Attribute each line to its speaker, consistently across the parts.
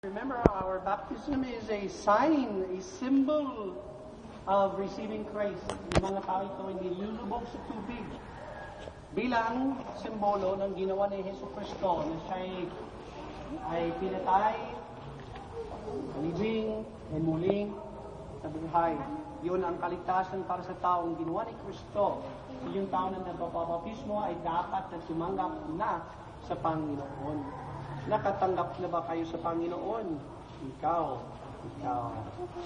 Speaker 1: Remember, our baptism is a sign, a symbol of receiving Christ. Yung mga tao ito ay nilulubog sa tubig bilang simbolo ng ginawa ni Hesus Kristo na siya ay pinatay, alibing, and muling nabuhay. Yun ang kaligtasan para sa taong ginawa ni Kristo. Yung tao na nagpapabautismo ay dapat na tumanggap na sa Panginoon. Nakatanggap na ba kayo sa Panginoon? Ikaw.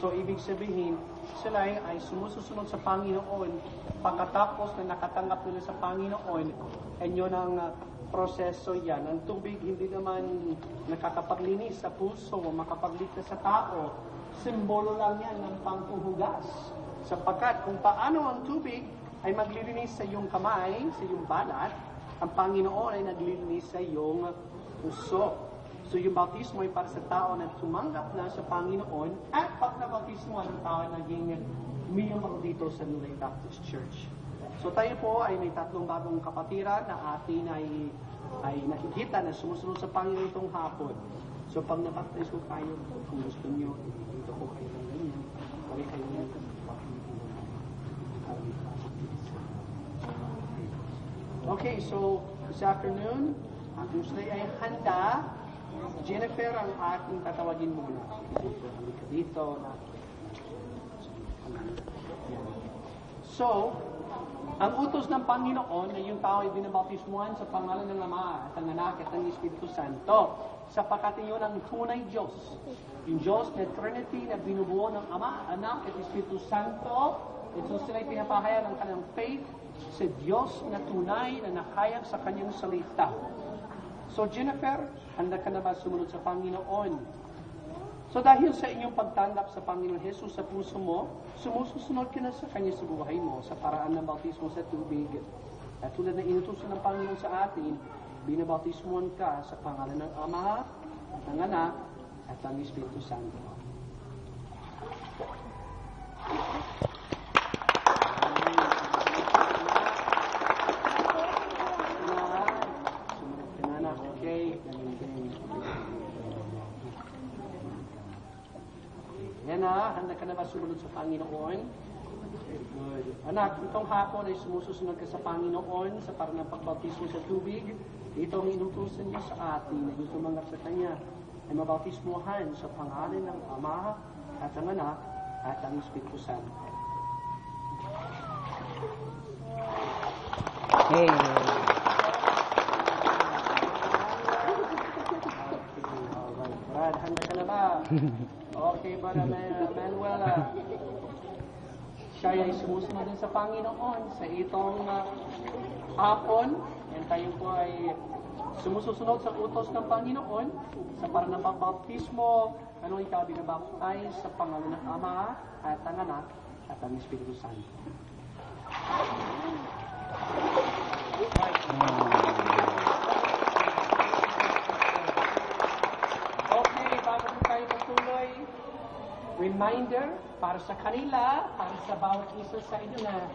Speaker 1: So, ibig sabihin, sila ay sumusunod sa Panginoon. Pagkatapos na nakatanggap nila sa Panginoon, and yun ang proseso yan. Ang tubig hindi naman nakakapaglinis sa puso o makapagligtas sa tao. Simbolo lang yan ng panghuhugas. Sapagkat kung paano ang tubig ay maglilinis sa iyong kamay, sa iyong balat, ang Panginoon ay naglilinis sa iyong puso. So yung bautismo ay para sa tao na tumanggap na sa Panginoon at pag nabautismo ang tao ay naging miyembro dito sa New Life Baptist Church. So tayo po ay may tatlong bagong kapatiran na atin ay nakikita na sumusunod sa Panginoon itong hapon. So pag nabaptize ko kayo, kung gusto niyo, dito po kayo ng ganyan. Balik kayo niya. Okay, so this afternoon, kung sila ay handa, Jennifer ang ating tatawagin muna. Dito. So, ang utos ng Panginoon na yung tao ay binabautismuhan sa pangalan ng Ama at ng Anak at ng Espiritu Santo. Sapagkat yun ang tunay Diyos. Yung Diyos na Trinity na binubuo ng Ama, Anak at Espiritu Santo. At so sila ay pinapahayag ng kanilang faith sa Diyos na tunay na nakayag sa kanyang salita. So Jennifer, handa ka na ba sumunod sa Panginoon? So dahil sa inyong pagtanggap sa Panginoon Jesus sa puso mo, sumusunod ka na sa Kanya sa buhay mo sa paraan ng bautismo sa tubig. At tulad na inutusan ng Panginoon sa atin, binabautismuhan ka sa pangalan ng Ama, at ng Anak, at ng Espiritu Santo. Yan na, handa ka na ba sumunod sa Panginoon? Good. Anak, itong hapon ay sumusunod ka sa Panginoon sa parang ng pagbautismo sa tubig. Ito ang inutusan niya sa atin na yung tumanggap sa Kanya ay mabautismuhan sa pangalan ng Ama at ng Anak at ng Espiritu Santo.
Speaker 2: Hey.
Speaker 1: Brad, handa ka na ba? Okay, Brother Manuel, siya ay sumusunod din sa Panginoon sa itong hapon. And tayo po ay sumusunod sa utos ng Panginoon sa parang ng pagbautismo. Ano ikaw binabaptize sa pangalan ng Ama at ng Anak at ng Espiritu Santo. Okay, bago po tayo patuloy, reminder para sa kanila, para sa bawat isa sa inyo na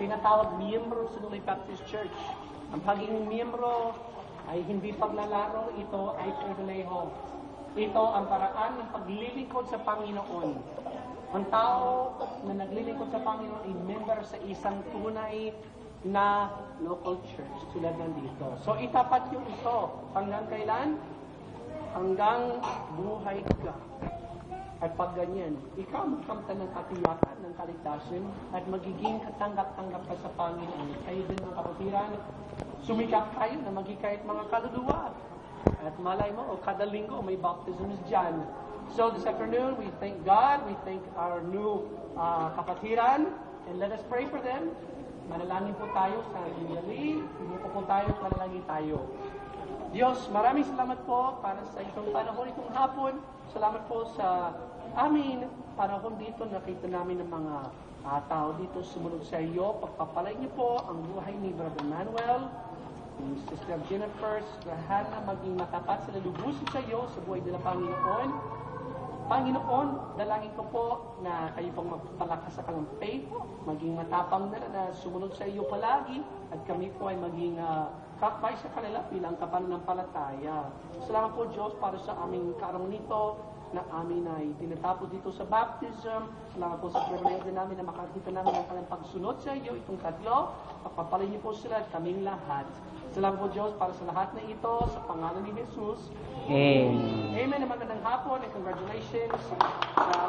Speaker 1: tinatawag miyembro sa New Life Baptist Church. Ang pagiging miyembro ay hindi paglalaro, ito ay pribileho. Ito ang paraan ng paglilingkod sa Panginoon. Ang tao na naglilingkod sa Panginoon ay member sa isang tunay na local church tulad ng dito. So itapat yung ito hanggang kailan? Hanggang buhay ka. At pag ganyan, ikaw magkamtan ng katiyakan ng kaligtasan at magiging katanggap-tanggap ka sa Panginoon. Kayo din ang kapatiran, sumikap kayo na maging kahit mga kaluluwa. At malay mo, o kada linggo, may baptisms dyan. So this afternoon, we thank God, we thank our new kapatiran, and let us pray for them. Manalangin po tayo sa Biblia. Umupo po tayo, manalangin tayo. Diyos, maraming salamat po para sa itong panahon, itong hapon. Salamat po sa amin panahon dito. Nakita namin ng mga tao dito sumunod sa iyo. Pagpapalay niyo po ang buhay ni Brother Manuel, ni Sister Jennifer, Sister Hannah, maging matapat sila lubusin sa iyo sa buhay nila, Panginoon. Panginoon, dalangin ko po na kayo pong magpapalakas sa kanilang faith, maging matapang na sumunod sa iyo palagi, at kami po ay maging kakbay sa kanila bilang kapananampalataya. Salamat po Diyos para sa aming kaarawan nito na amin ay tinatapos dito sa baptism. Salamat po sa privilege namin na makakita namin ang kanilang pagsunod sa iyo, itong tatlo. Pagpapalay niyo po sila at kaming lahat. Salamat po Diyos para sa lahat na ito, sa pangalan ni Jesus.
Speaker 2: Amen.
Speaker 1: Amen. Magandang hapon and congratulations sa